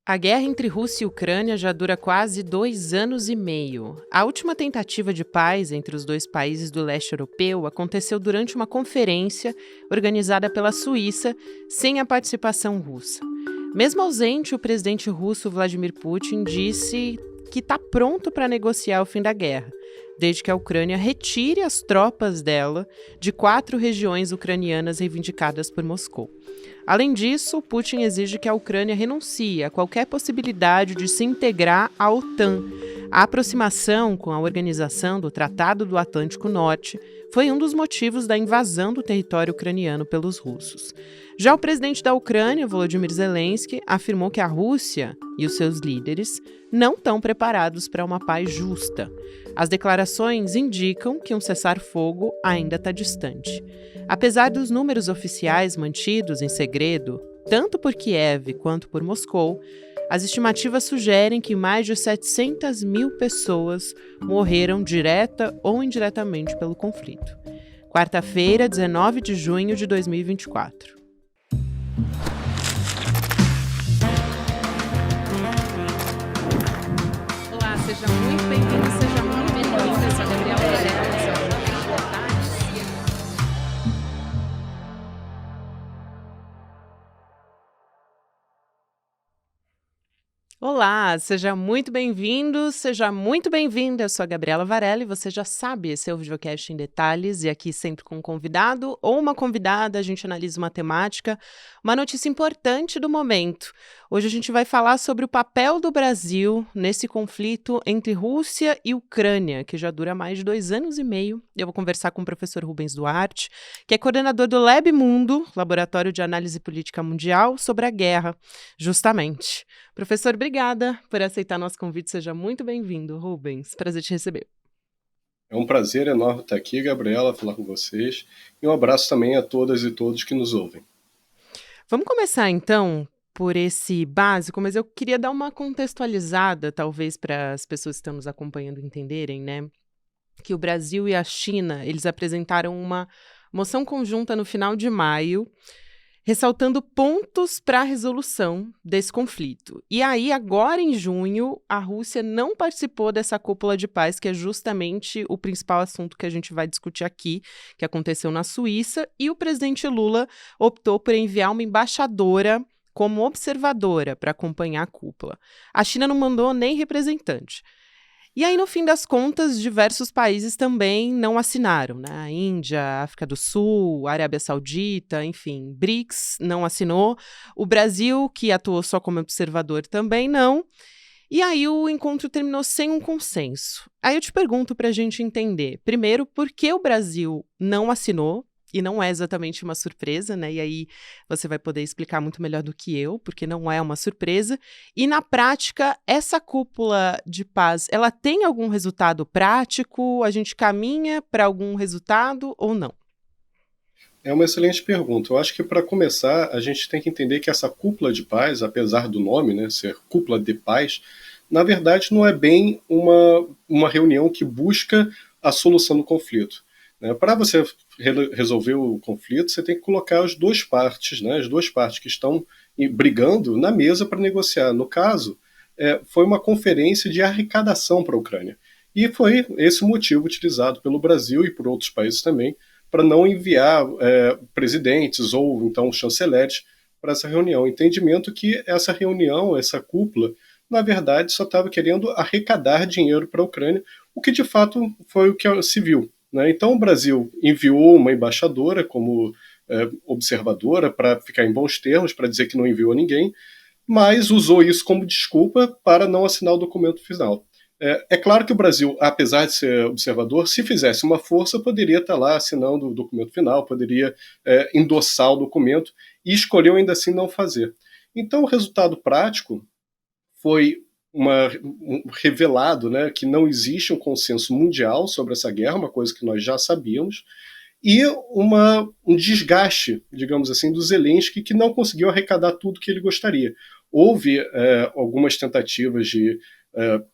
A guerra entre Rússia e Ucrânia já dura quase 2 anos e meio. A última tentativa de paz entre os dois países do leste europeu aconteceu durante uma conferência organizada pela Suíça, sem a participação russa. Mesmo ausente, o presidente russo Vladimir Putin disse que está pronto para negociar o fim da guerra, desde que a Ucrânia retire as tropas dela de 4 regiões ucranianas reivindicadas por Moscou. Além disso, Putin exige que a Ucrânia renuncie a qualquer possibilidade de se integrar à OTAN. A aproximação com a organização do Tratado do Atlântico Norte foi um dos motivos da invasão do território ucraniano pelos russos. Já o presidente da Ucrânia, Volodymyr Zelensky, afirmou que a Rússia e os seus líderes não estão preparados para uma paz justa. As declarações indicam que um cessar-fogo ainda está distante. Apesar dos números oficiais mantidos em segredo, tanto por Kiev quanto por Moscou, as estimativas sugerem que mais de 700 mil pessoas morreram direta ou indiretamente pelo conflito. Quarta-feira, 19 de junho de 2024. Olá, seja muito bem-vindo, seja muito bem-vinda. Eu sou a Gabriela Varela, esse é o Jornal de Detalhes. Olá, seja muito bem-vindo, seja muito bem-vinda. Eu sou a Gabriela Varela e você já sabe, esse é o Videocast em Detalhes e aqui sempre com um convidado ou uma convidada a gente analisa uma temática, uma notícia importante do momento. Hoje a gente vai falar sobre o papel do Brasil nesse conflito entre Rússia e Ucrânia, que já dura mais de 2 anos e meio. Eu vou conversar com o professor Rubens Duarte, que é coordenador do Lab Mundo, Laboratório de Análise Política Mundial, sobre a guerra, justamente. Professor, obrigada por aceitar nosso convite. Seja muito bem-vindo, Rubens. Prazer te receber. É um prazer enorme estar aqui, Gabriela, falar com vocês. E um abraço também a todas e todos que nos ouvem. Vamos começar, então, por esse básico, mas eu queria dar uma contextualizada, talvez, para as pessoas que estão nos acompanhando entenderem, né? Que o Brasil e a China, eles apresentaram uma moção conjunta no final de maio, ressaltando pontos para a resolução desse conflito. E aí, agora em junho, a Rússia não participou dessa cúpula de paz, que é justamente o principal assunto que a gente vai discutir aqui, que aconteceu na Suíça, e o presidente Lula optou por enviar uma embaixadora como observadora para acompanhar a cúpula. A China não mandou nem representante. E aí, no fim das contas, diversos países também não assinaram, né? A Índia, a África do Sul, a Arábia Saudita, enfim, BRICS não assinou. O Brasil, que atuou só como observador, também não. E aí o encontro terminou sem um consenso. Aí eu te pergunto para a gente entender, primeiro, por que o Brasil não assinou? E não é exatamente uma surpresa, né? E aí você vai poder explicar muito melhor do que eu, porque não é uma surpresa. E na prática, essa cúpula de paz, ela tem algum resultado prático? A gente caminha para algum resultado ou não? É uma excelente pergunta. Eu acho que, para começar, a gente tem que entender que essa cúpula de paz, apesar do nome, né, ser cúpula de paz, na verdade não é bem uma reunião que busca a solução do conflito. Para você resolver o conflito, você tem que colocar as duas partes, né, as duas partes que estão brigando na mesa para negociar. No caso, foi uma conferência de arrecadação para a Ucrânia. E foi esse o motivo utilizado pelo Brasil e por outros países também para não enviar presidentes ou então chanceleres para essa reunião. Entendimento que essa reunião, essa cúpula, na verdade só estava querendo arrecadar dinheiro para a Ucrânia, o que de fato foi o que se viu. Né? Então o Brasil enviou uma embaixadora como observadora para ficar em bons termos, para dizer que não enviou ninguém, mas usou isso como desculpa para não assinar o documento final. É claro que o Brasil, apesar de ser observador, se fizesse uma força, poderia estar lá assinando o documento final, poderia endossar o documento, e escolheu ainda assim não fazer. Então, o resultado prático foi revelado, né, que não existe um consenso mundial sobre essa guerra, uma coisa que nós já sabíamos, e um desgaste, digamos assim, do Zelensky, que não conseguiu arrecadar tudo que ele gostaria. Houve algumas tentativas de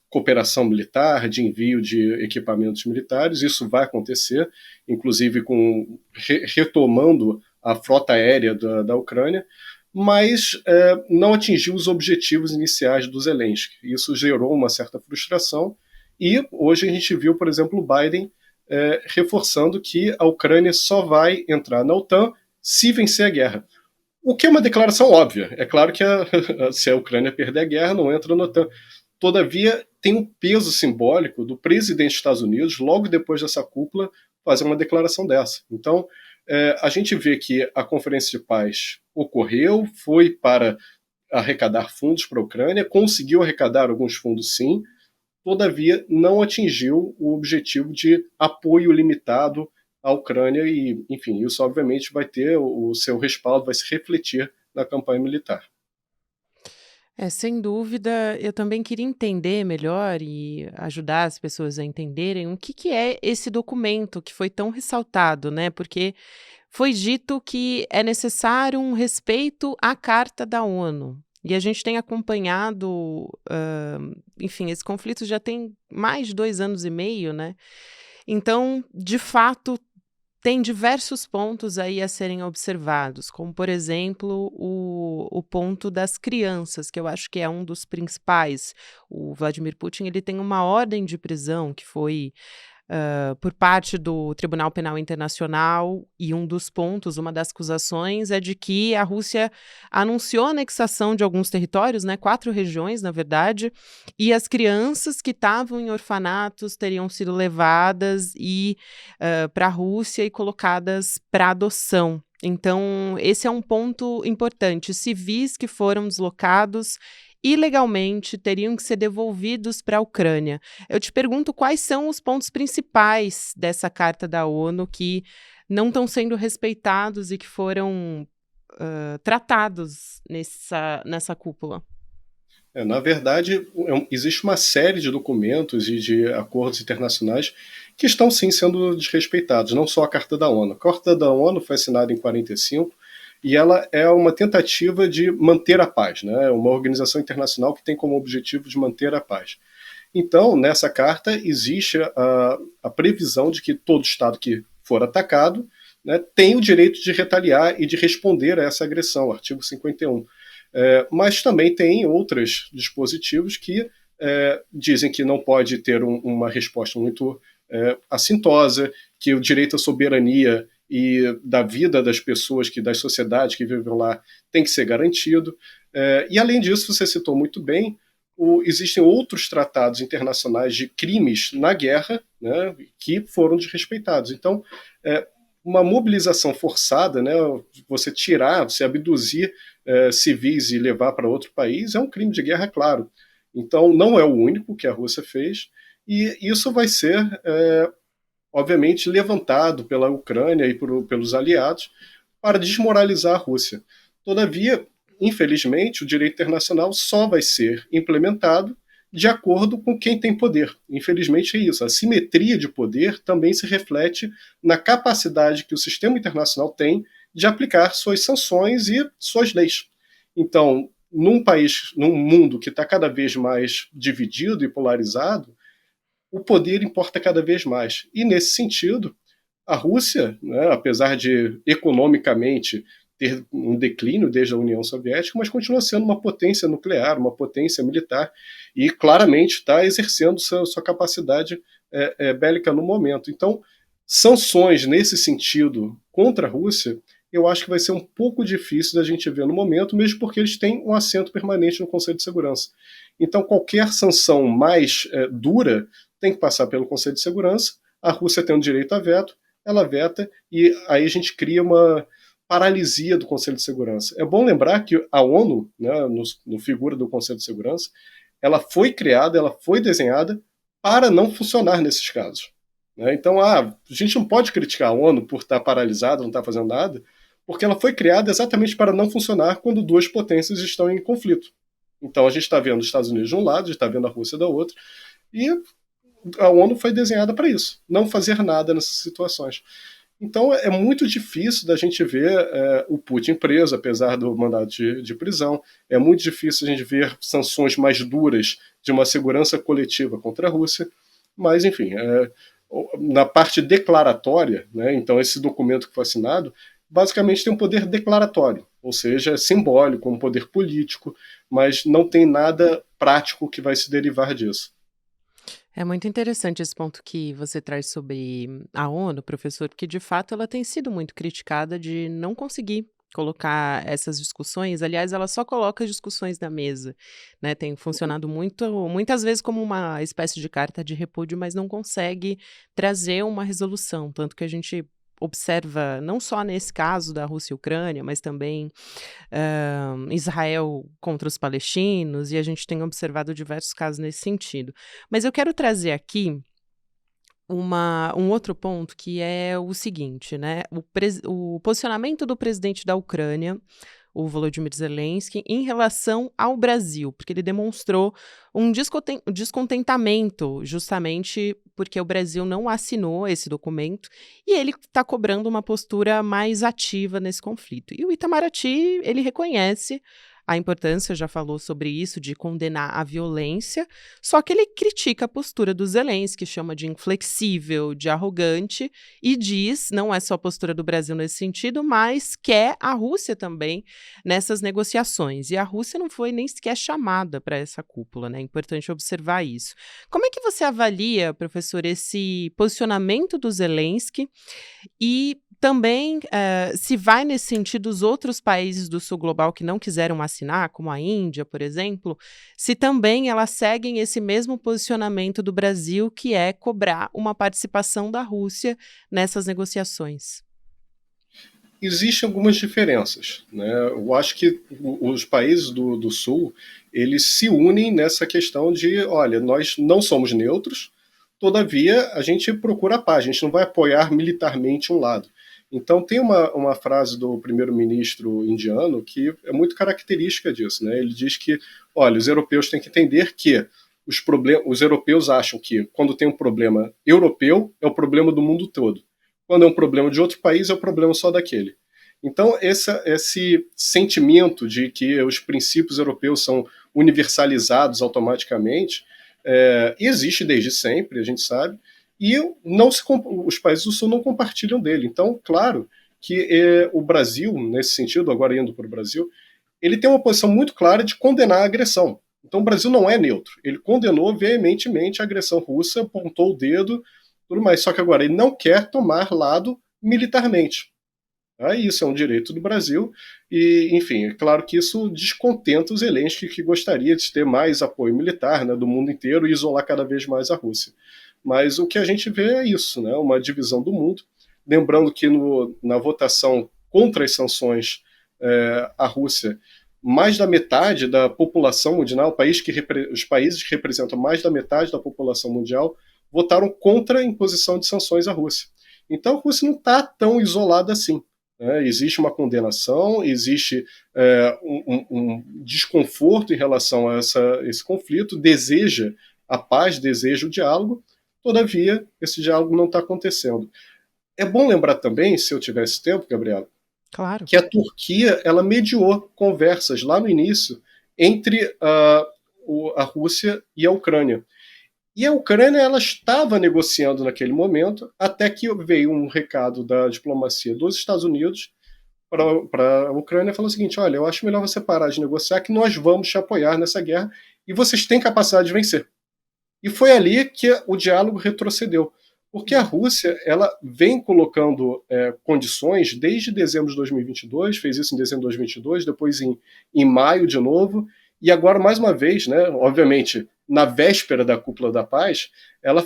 cooperação militar, de envio de equipamentos militares, isso vai acontecer, inclusive retomando a frota aérea da Ucrânia, mas não atingiu os objetivos iniciais do Zelensky. Isso gerou uma certa frustração e hoje a gente viu, por exemplo, o Biden reforçando que a Ucrânia só vai entrar na OTAN se vencer a guerra. O que é uma declaração óbvia. É claro que se a Ucrânia perder a guerra, não entra na OTAN. Todavia, tem um peso simbólico do presidente dos Estados Unidos, logo depois dessa cúpula, fazer uma declaração dessa. Então, a gente vê que a Conferência de Paz ocorreu, foi para arrecadar fundos para a Ucrânia, conseguiu arrecadar alguns fundos sim, todavia não atingiu o objetivo de apoio limitado à Ucrânia e, enfim, isso obviamente vai ter o seu respaldo, vai se refletir na campanha militar. Sem dúvida, eu também queria entender melhor e ajudar as pessoas a entenderem o que é esse documento que foi tão ressaltado, né? Porque foi dito que é necessário um respeito à Carta da ONU. E a gente tem acompanhado, enfim, esse conflito já tem mais de 2 anos e meio, né? Então, de fato, tem diversos pontos aí a serem observados, como, por exemplo, o ponto das crianças, que eu acho que é um dos principais. O Vladimir Putin, ele tem uma ordem de prisão que foi por parte do Tribunal Penal Internacional, e um dos pontos, uma das acusações é de que a Rússia anunciou a anexação de alguns territórios, né, 4 regiões, na verdade, e as crianças que estavam em orfanatos teriam sido levadas para a Rússia e colocadas para adoção. Então, esse é um ponto importante. Civis que foram deslocados ilegalmente teriam que ser devolvidos para a Ucrânia. Eu te pergunto quais são os pontos principais dessa Carta da ONU que não estão sendo respeitados e que foram tratados nessa cúpula. Na verdade, existe uma série de documentos e de acordos internacionais que estão sim sendo desrespeitados, não só a Carta da ONU. A Carta da ONU foi assinada em 1945 e ela é uma tentativa de manter a paz, né? Uma organização internacional que tem como objetivo de manter a paz. Então, nessa carta existe a previsão de que todo Estado que for atacado, né, tem o direito de retaliar e de responder a essa agressão, artigo 51. Mas também tem outros dispositivos que dizem que não pode ter uma resposta muito assintosa, que o direito à soberania e da vida das pessoas, das sociedades que vivem lá, tem que ser garantido. E além disso, você citou muito bem, existem outros tratados internacionais de crimes na guerra, né, que foram desrespeitados. Então, uma mobilização forçada, né, você tirar, você abduzir civis e levar para outro país, é um crime de guerra, claro. Então, não é o único que a Rússia fez, e isso vai ser, obviamente, levantado pela Ucrânia e pelos aliados para desmoralizar a Rússia. Todavia, infelizmente, o direito internacional só vai ser implementado de acordo com quem tem poder. Infelizmente é isso. A simetria de poder também se reflete na capacidade que o sistema internacional tem de aplicar suas sanções e suas leis. Então, num mundo que está cada vez mais dividido e polarizado, o poder importa cada vez mais. E, nesse sentido, a Rússia, né, apesar de economicamente ter um declínio desde a União Soviética, mas continua sendo uma potência nuclear, uma potência militar, e claramente está exercendo sua capacidade bélica no momento. Então, sanções nesse sentido contra a Rússia, eu acho que vai ser um pouco difícil da gente ver no momento, mesmo porque eles têm um assento permanente no Conselho de Segurança. Então, qualquer sanção mais dura tem que passar pelo Conselho de Segurança. A Rússia tem o direito a veto, ela veta, e aí a gente cria uma paralisia do Conselho de Segurança. É bom lembrar que a ONU, né, no figura do Conselho de Segurança, ela foi criada, ela foi desenhada para não funcionar nesses casos. Né? Então, a gente não pode criticar a ONU por estar paralisada, não estar fazendo nada, porque ela foi criada exatamente para não funcionar quando duas potências estão em conflito. Então, a gente está vendo os Estados Unidos de um lado, a gente está vendo a Rússia da outra, e a ONU foi desenhada para isso, não fazer nada nessas situações. Então é muito difícil da gente ver o Putin preso, apesar do mandado de prisão. É muito difícil a gente ver sanções mais duras de uma segurança coletiva contra a Rússia. Mas, enfim, na parte declaratória, né, então esse documento que foi assinado basicamente tem um poder declaratório, ou seja, é simbólico, um poder político, mas não tem nada prático que vai se derivar disso. É muito interessante esse ponto que você traz sobre a ONU, professor, porque de fato ela tem sido muito criticada de não conseguir colocar essas discussões. Aliás, ela só coloca as discussões na mesa, né? Tem funcionado muitas vezes como uma espécie de carta de repúdio, mas não consegue trazer uma resolução. Tanto que a gente observa, não só nesse caso da Rússia e Ucrânia, mas também Israel contra os palestinos, e a gente tem observado diversos casos nesse sentido. Mas eu quero trazer aqui um outro ponto que é o seguinte, né? O posicionamento do presidente da Ucrânia, o Volodymyr Zelensky, em relação ao Brasil, porque ele demonstrou um descontentamento, justamente porque o Brasil não assinou esse documento e ele está cobrando uma postura mais ativa nesse conflito. E o Itamaraty, ele reconhece a importância, já falou sobre isso, de condenar a violência, só que ele critica a postura do Zelensky, chama de inflexível, de arrogante, e diz, não é só a postura do Brasil nesse sentido, mas quer a Rússia também nessas negociações. E a Rússia não foi nem sequer chamada para essa cúpula, né? É importante observar isso. Como é que você avalia, professor, esse posicionamento do Zelensky e também, se vai nesse sentido os outros países do sul global que não quiseram assinar, como a Índia, por exemplo, se também elas seguem esse mesmo posicionamento do Brasil, que é cobrar uma participação da Rússia nessas negociações? Existem algumas diferenças, né? Eu acho que os países do Sul, eles se unem nessa questão de, olha, nós não somos neutros, todavia a gente procura a paz, a gente não vai apoiar militarmente um lado. Então tem uma frase do primeiro-ministro indiano que é muito característica disso, né? Ele diz que, olha, os europeus têm que entender que os europeus acham que quando tem um problema europeu, é o problema do mundo todo. Quando é um problema de outro país, é o problema só daquele. Então, esse sentimento de que os princípios europeus são universalizados automaticamente existe desde sempre, a gente sabe, e os países do Sul não compartilham dele. Então, claro que o Brasil, nesse sentido, agora indo para o Brasil, ele tem uma posição muito clara de condenar a agressão. Então, o Brasil não é neutro. Ele condenou veementemente a agressão russa, apontou o dedo, tudo mais. Só que agora ele não quer tomar lado militarmente. Isso é um direito do Brasil e, enfim, é claro que isso descontenta o Zelensky, que gostaria de ter mais apoio militar, né, do mundo inteiro e isolar cada vez mais a Rússia. Mas o que a gente vê é isso, né, uma divisão do mundo. Lembrando que na votação contra as sanções, a Rússia, mais da metade da população mundial, os países que representam mais da metade da população mundial, votaram contra a imposição de sanções à Rússia. Então a Rússia não está tão isolada assim. Existe uma condenação, existe um desconforto em relação a esse conflito, deseja a paz, deseja o diálogo, todavia esse diálogo não está acontecendo. É bom lembrar também, se eu tivesse tempo, Gabriela, Claro. que a Turquia ela mediou conversas lá no início entre a Rússia e a Ucrânia. E a Ucrânia ela estava negociando naquele momento, até que veio um recado da diplomacia dos Estados Unidos para a Ucrânia e falou o seguinte: olha, eu acho melhor você parar de negociar, que nós vamos te apoiar nessa guerra e vocês têm capacidade de vencer. E foi ali que o diálogo retrocedeu. Porque a Rússia ela vem colocando condições desde dezembro de 2022, fez isso em dezembro de 2022, depois em maio de novo, e agora mais uma vez, né, obviamente, na véspera da Cúpula da Paz, ela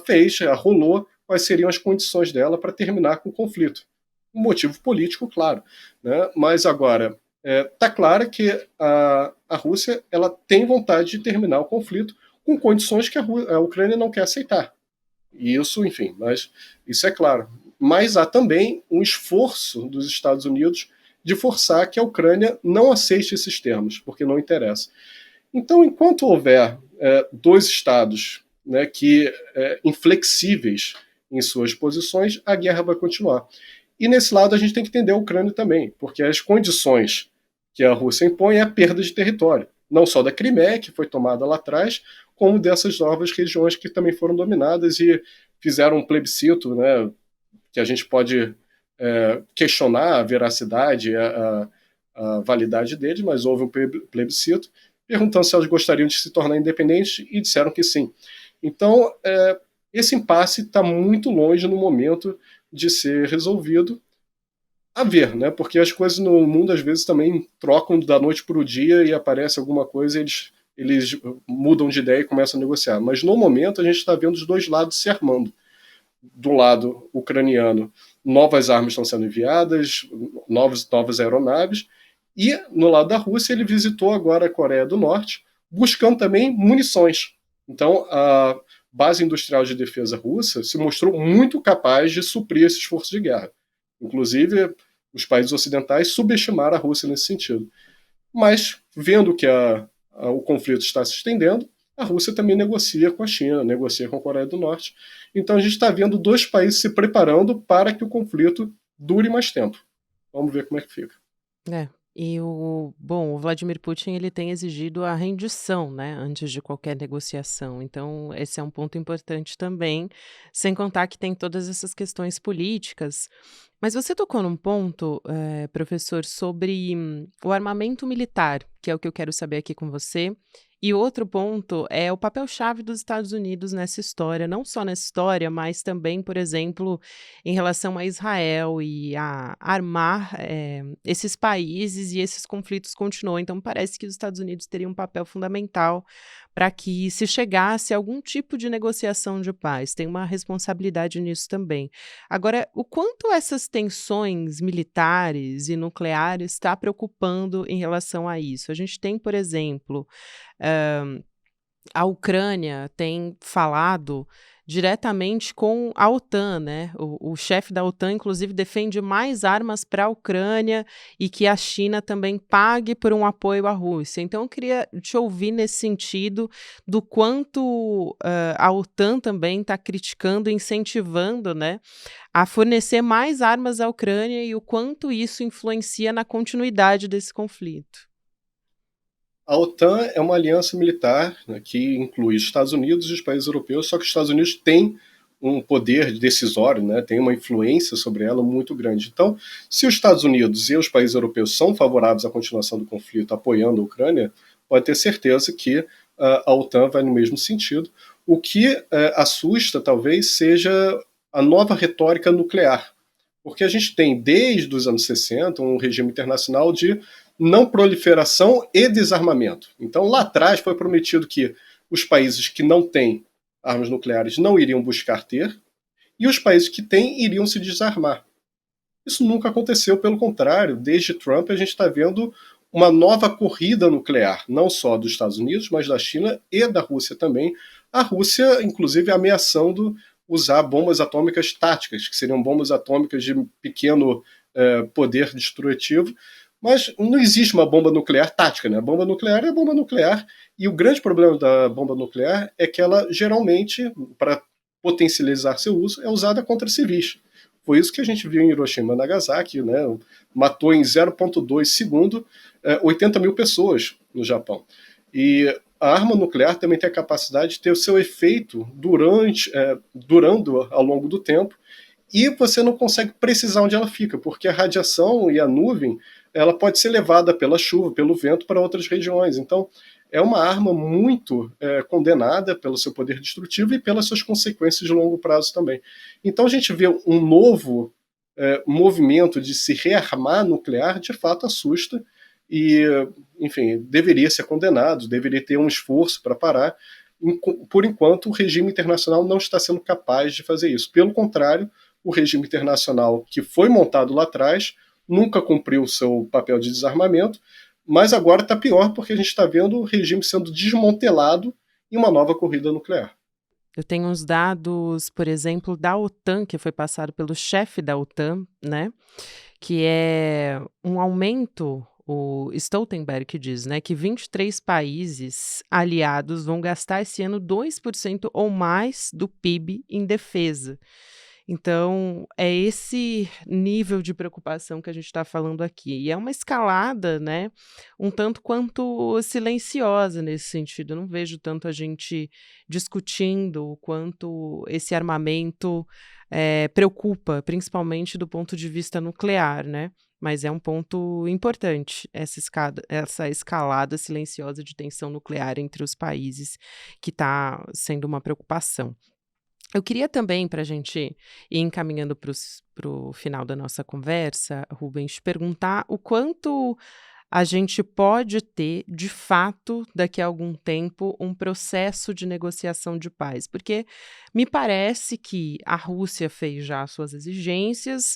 rolou quais seriam as condições dela para terminar com o conflito. Um motivo político, claro. Né? Mas agora, está claro que a Rússia ela tem vontade de terminar o conflito com condições que a Ucrânia não quer aceitar. E isso, enfim, mas isso é claro. Mas há também um esforço dos Estados Unidos de forçar que a Ucrânia não aceite esses termos, porque não interessa. Então, enquanto houver dois estados, né, inflexíveis em suas posições, a guerra vai continuar. E nesse lado a gente tem que entender a Ucrânia também, porque as condições que a Rússia impõe é a perda de território, não só da Crimeia, que foi tomada lá atrás, como dessas novas regiões que também foram dominadas e fizeram um plebiscito, né, que a gente pode questionar a veracidade, a validade deles, mas houve um plebiscito perguntando se elas gostariam de se tornar independentes e disseram que sim. Então, esse impasse está muito longe no momento de ser resolvido. A ver, né? Porque as coisas no mundo às vezes também trocam da noite para o dia e aparece alguma coisa e eles mudam de ideia e começam a negociar. Mas no momento a gente está vendo os dois lados se armando. Do lado ucraniano, novas armas estão sendo enviadas, novas aeronaves, e no lado da Rússia ele visitou agora a Coreia do Norte, buscando também munições. Então a base industrial de defesa russa se mostrou muito capaz de suprir esse esforço de guerra. Inclusive, os países ocidentais subestimaram a Rússia nesse sentido. Mas, vendo que o conflito está se estendendo, a Rússia também negocia com a China, negocia com a Coreia do Norte. Então a gente está vendo dois países se preparando para que o conflito dure mais tempo. Vamos ver como é que fica. É. E o Vladimir Putin, ele tem exigido a rendição, né, antes de qualquer negociação. Então, esse é um ponto importante também, sem contar que tem todas essas questões políticas. Mas você tocou num ponto, professor, sobre o armamento militar, que é o que eu quero saber aqui com você. E outro ponto é o papel-chave dos Estados Unidos nessa história, não só nessa história, mas também, por exemplo, em relação a Israel e a armar esses países e esses conflitos continuam. Então, parece que os Estados Unidos teriam um papel fundamental para que se chegasse a algum tipo de negociação de paz. Tem uma responsabilidade nisso também. Agora, o quanto essas tensões militares e nucleares está preocupando em relação a isso? A gente tem, por exemplo, a Ucrânia tem falado diretamente com a OTAN, né? O chefe da OTAN, inclusive, defende mais armas para a Ucrânia e que a China também pague por um apoio à Rússia. Então, eu queria te ouvir nesse sentido do quanto a OTAN também está criticando e incentivando, né, a fornecer mais armas à Ucrânia e o quanto isso influencia na continuidade desse conflito. A OTAN é uma aliança militar, né, que inclui os Estados Unidos e os países europeus, só que os Estados Unidos têm um poder decisório, né, tem uma influência sobre ela muito grande. Então, se os Estados Unidos e os países europeus são favoráveis à continuação do conflito, apoiando a Ucrânia, pode ter certeza que a OTAN vai no mesmo sentido. O que assusta, talvez, seja a nova retórica nuclear. Porque a gente tem, desde os anos 60, um regime internacional de não proliferação e desarmamento. Então, lá atrás foi prometido que os países que não têm armas nucleares não iriam buscar ter, e os países que têm iriam se desarmar. Isso nunca aconteceu, pelo contrário, desde Trump a gente está vendo uma nova corrida nuclear, não só dos Estados Unidos, mas da China e da Rússia também. A Rússia, inclusive, ameaçando usar bombas atômicas táticas, que seriam bombas atômicas de pequeno poder destrutivo, mas não existe uma bomba nuclear tática, né? A bomba nuclear é a bomba nuclear, e o grande problema da bomba nuclear é que ela, geralmente, para potencializar seu uso, é usada contra civis. Foi isso que a gente viu em Hiroshima e Nagasaki, né? Matou em 0,2 segundo 80 mil pessoas no Japão. E a arma nuclear também tem a capacidade de ter o seu efeito durando ao longo do tempo, e você não consegue precisar onde ela fica, porque a radiação e a nuvem ela pode ser levada pela chuva, pelo vento para outras regiões. Então, é uma arma muito condenada pelo seu poder destrutivo e pelas suas consequências de longo prazo também. Então, a gente vê um novo movimento de se rearmar nuclear, de fato assusta, e, enfim, deveria ser condenado, deveria ter um esforço para parar. Por enquanto, o regime internacional não está sendo capaz de fazer isso. Pelo contrário, o regime internacional que foi montado lá atrás nunca cumpriu o seu papel de desarmamento, mas agora está pior porque a gente está vendo o regime sendo desmantelado em uma nova corrida nuclear. Eu tenho uns dados, por exemplo, da OTAN, que foi passado pelo chefe da OTAN, né, que é um aumento, o Stoltenberg que diz, né, que 23 países aliados vão gastar esse ano 2% ou mais do PIB em defesa. Então, é esse nível de preocupação que a gente está falando aqui. E é uma escalada, né, um tanto quanto silenciosa nesse sentido. Eu não vejo tanto a gente discutindo o quanto esse armamento preocupa, principalmente do ponto de vista nuclear, né? Mas é um ponto importante, essa escalada silenciosa de tensão nuclear entre os países, que está sendo uma preocupação. Eu queria também, para a gente ir encaminhando para o final da nossa conversa, Rubens, te perguntar o quanto a gente pode ter, de fato, daqui a algum tempo, um processo de negociação de paz. Porque me parece que a Rússia fez já as suas exigências,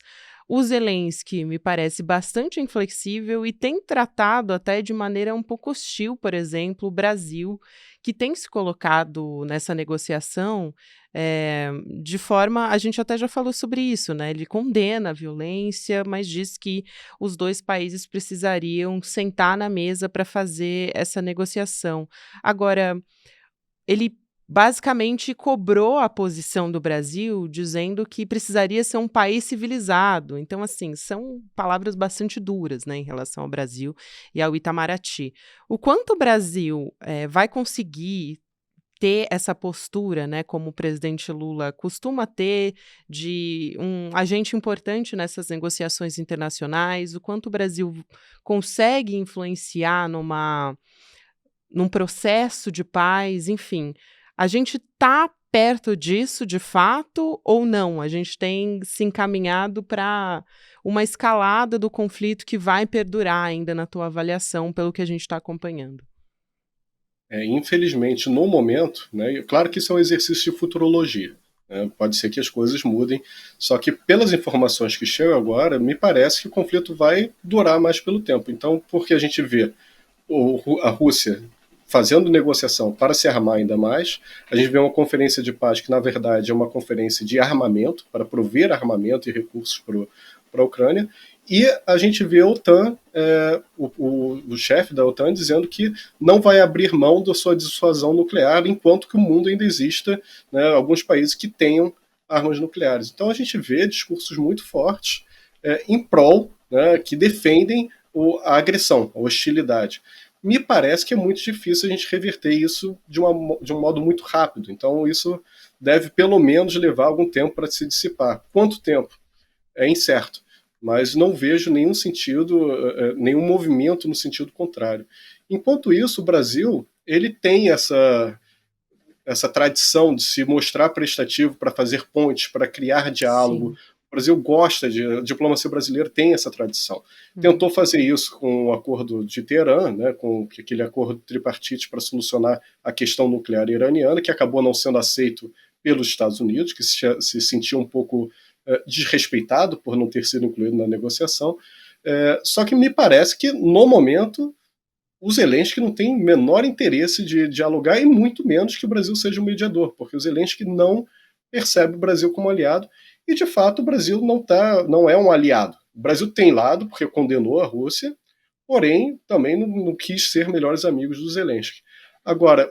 o Zelensky me parece bastante inflexível e tem tratado até de maneira um pouco hostil, por exemplo, o Brasil, que tem se colocado nessa negociação de forma. A gente até já falou sobre isso, né? Ele condena a violência, mas diz que os dois países precisariam sentar na mesa para fazer essa negociação. Agora, ele basicamente cobrou a posição do Brasil, dizendo que precisaria ser um país civilizado. Então, assim, são palavras bastante duras, né, em relação ao Brasil e ao Itamaraty. O quanto o Brasil vai conseguir ter essa postura, né, como o presidente Lula costuma ter, de um agente importante nessas negociações internacionais, o quanto o Brasil consegue influenciar num processo de paz, enfim. A gente está perto disso, de fato, ou não? A gente tem se encaminhado para uma escalada do conflito que vai perdurar ainda na tua avaliação, pelo que a gente está acompanhando. Infelizmente, no momento, né, claro que isso é um exercício de futurologia, né, pode ser que as coisas mudem, só que pelas informações que chegam agora, me parece que o conflito vai durar mais pelo tempo. Então, porque a gente vê a Rússia fazendo negociação para se armar ainda mais, a gente vê uma conferência de paz que, na verdade, é uma conferência de armamento, para prover armamento e recursos para a Ucrânia, e a gente vê a OTAN, o chefe da OTAN, dizendo que não vai abrir mão da sua dissuasão nuclear enquanto que o mundo ainda exista, né, alguns países que tenham armas nucleares. Então a gente vê discursos muito fortes em prol, né, que defendem a agressão, a hostilidade. Me parece que é muito difícil a gente reverter isso de um modo muito rápido. Então isso deve pelo menos levar algum tempo para se dissipar. Quanto tempo? É incerto, mas não vejo nenhum sentido, nenhum movimento no sentido contrário. Enquanto isso, o Brasil ele tem essa tradição de se mostrar prestativo para fazer pontes, para criar diálogo. Sim. O Brasil gosta a diplomacia brasileira tem essa tradição. Tentou fazer isso com o acordo de Teherã, né, com aquele acordo tripartite para solucionar a questão nuclear iraniana, que acabou não sendo aceito pelos Estados Unidos, que se sentiu um pouco desrespeitado por não ter sido incluído na negociação. Só que me parece que, no momento, o Zelensky não tem menor interesse de dialogar e muito menos que o Brasil seja um mediador, porque o Zelensky não percebe o Brasil como aliado e, de fato, o Brasil não é um aliado. O Brasil tem lado, porque condenou a Rússia, porém também não quis ser melhores amigos do Zelensky. Agora,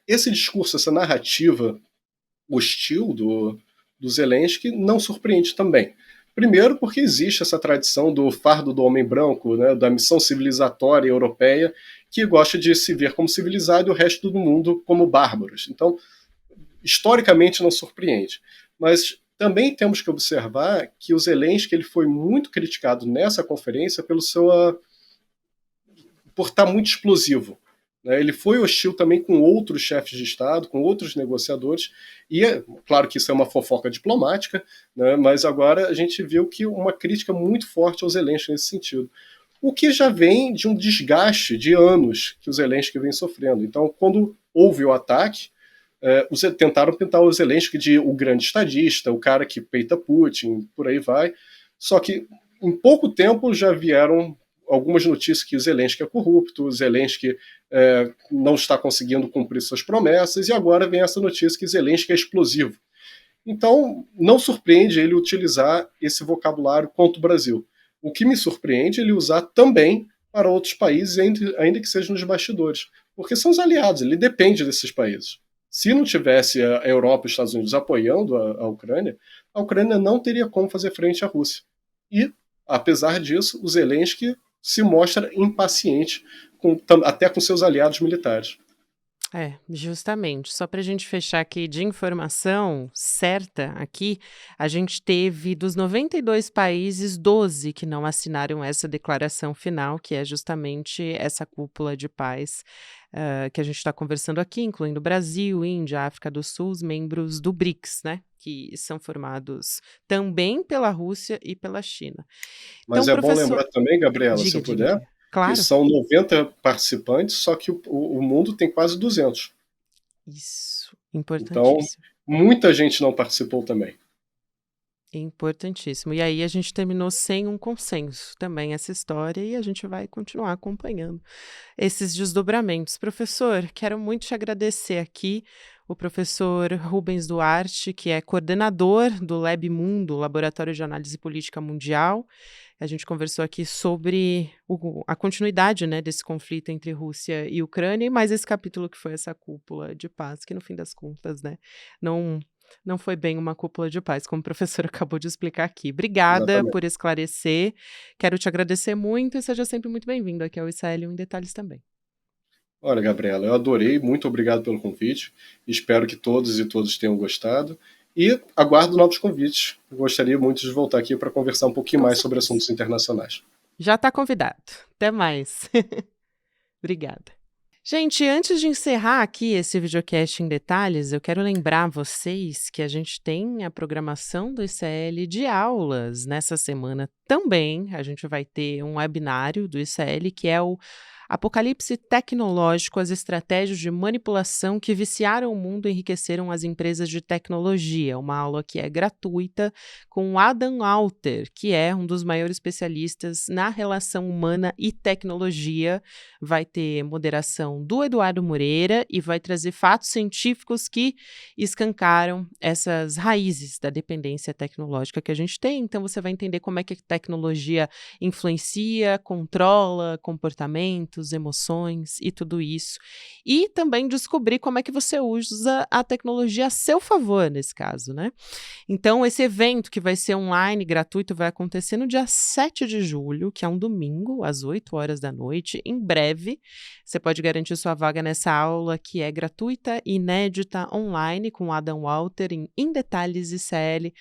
esse discurso, essa narrativa hostil do Zelensky não surpreende também. Primeiro, porque existe essa tradição do fardo do homem branco, né, da missão civilizatória europeia, que gosta de se ver como civilizado e o resto do mundo como bárbaros. Então, historicamente, não surpreende. Mas também temos que observar que o Zelensky ele foi muito criticado nessa conferência por estar muito explosivo. Ele foi hostil também com outros chefes de Estado, com outros negociadores, e claro que isso é uma fofoca diplomática, né, mas agora a gente viu que uma crítica muito forte ao Zelensky nesse sentido. O que já vem de um desgaste de anos que o Zelensky vem sofrendo. Então, quando houve o ataque, tentaram pintar o Zelensky de o grande estadista, o cara que peita Putin, por aí vai, só que em pouco tempo já vieram algumas notícias que o Zelensky é corrupto, o Zelensky não está conseguindo cumprir suas promessas, e agora vem essa notícia que o Zelensky é explosivo. Então, não surpreende ele utilizar esse vocabulário contra o Brasil. O que me surpreende é ele usar também para outros países, ainda que sejam nos bastidores, porque são os aliados, ele depende desses países. Se não tivesse a Europa e os Estados Unidos apoiando a Ucrânia não teria como fazer frente à Rússia. E, apesar disso, o Zelensky se mostra impaciente, até com seus aliados militares. Justamente. Só para a gente fechar aqui de informação certa aqui, a gente teve dos 92 países, 12 que não assinaram essa declaração final, que é justamente essa cúpula de paz que a gente está conversando aqui, incluindo Brasil, Índia, África do Sul, os membros do BRICS, né? Que são formados também pela Rússia e pela China. Mas Então, bom lembrar também, Gabriela, se puder, que claro. são 90 participantes, só que o mundo tem quase 200. Isso, Então, importantíssimo. muita gente não participou também. Importantíssimo. E aí a gente terminou sem um consenso também essa história e a gente vai continuar acompanhando esses desdobramentos. Professor, quero muito te agradecer aqui, o professor Rubens Duarte, que é coordenador do Lab Mundo, Laboratório de Análise Política Mundial. A gente conversou aqui sobre a continuidade, né, desse conflito entre Rússia e Ucrânia, e mais esse capítulo que foi essa cúpula de paz, que no fim das contas, né, não foi bem uma cúpula de paz, como o professor acabou de explicar aqui. Obrigada Exatamente. por esclarecer. Quero te agradecer muito e seja sempre muito bem-vindo aqui ao Israel em Detalhes também. Olha, Gabriela, eu adorei, muito obrigado pelo convite. Espero que todos e todas tenham gostado. E aguardo novos convites. Gostaria muito de voltar aqui para conversar um pouquinho mais sobre assuntos internacionais. Já está convidado. Até mais. Obrigada. Gente, antes de encerrar aqui esse videocast em detalhes, eu quero lembrar vocês que a gente tem a programação do ICL de aulas nessa semana também. A gente vai ter um webinário do ICL que é o Apocalipse Tecnológico, as estratégias de manipulação que viciaram o mundo e enriqueceram as empresas de tecnologia. Uma aula que é gratuita com Adam Alter, que é um dos maiores especialistas na relação humana e tecnologia. Vai ter moderação do Eduardo Moreira e vai trazer fatos científicos que escancaram essas raízes da dependência tecnológica que a gente tem. Então você vai entender como é que a tecnologia influencia, controla comportamentos, emoções e tudo isso. E também descobrir como é que você usa a tecnologia a seu favor nesse caso, né? Então, esse evento que vai ser online, gratuito, vai acontecer no dia 7 de julho, que é um domingo, às 8 horas da noite, em breve. Você pode garantir sua vaga nessa aula que é gratuita, inédita, online, com Adam Walter em indetalhesicl.com.br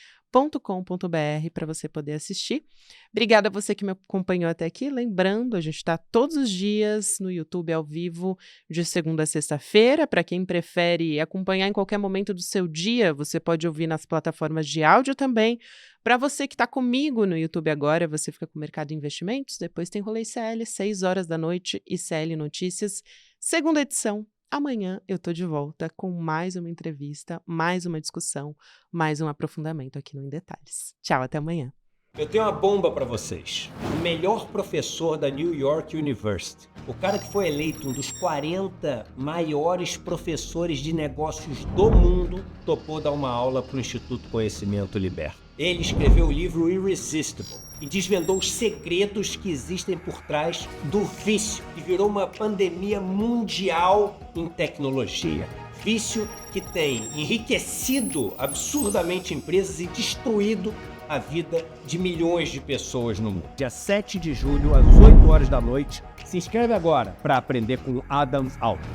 para você poder assistir. Obrigada a você que me acompanhou até aqui. Lembrando, a gente está todos os dias no YouTube ao vivo, de segunda a sexta-feira. Para quem prefere acompanhar em qualquer momento do seu dia, você pode ouvir nas plataformas de áudio também. Para você que está comigo no YouTube agora, você fica com o Mercado de Investimentos. Depois tem Rolê ICL, 6 horas da noite, ICL Notícias, segunda edição. Amanhã eu tô de volta com mais uma entrevista, mais uma discussão, mais um aprofundamento aqui no Em Detalhes. Tchau, até amanhã. Eu tenho uma bomba para vocês. O melhor professor da New York University. O cara que foi eleito um dos 40 maiores professores de negócios do mundo topou dar uma aula para o Instituto Conhecimento Liberto. Ele escreveu o livro Irresistible e desvendou os segredos que existem por trás do vício, que virou uma pandemia mundial em tecnologia. Vício que tem enriquecido absurdamente empresas e destruído a vida de milhões de pessoas no mundo. Dia 7 de julho, às 8 horas da noite. Se inscreve agora para aprender com Adam Alter.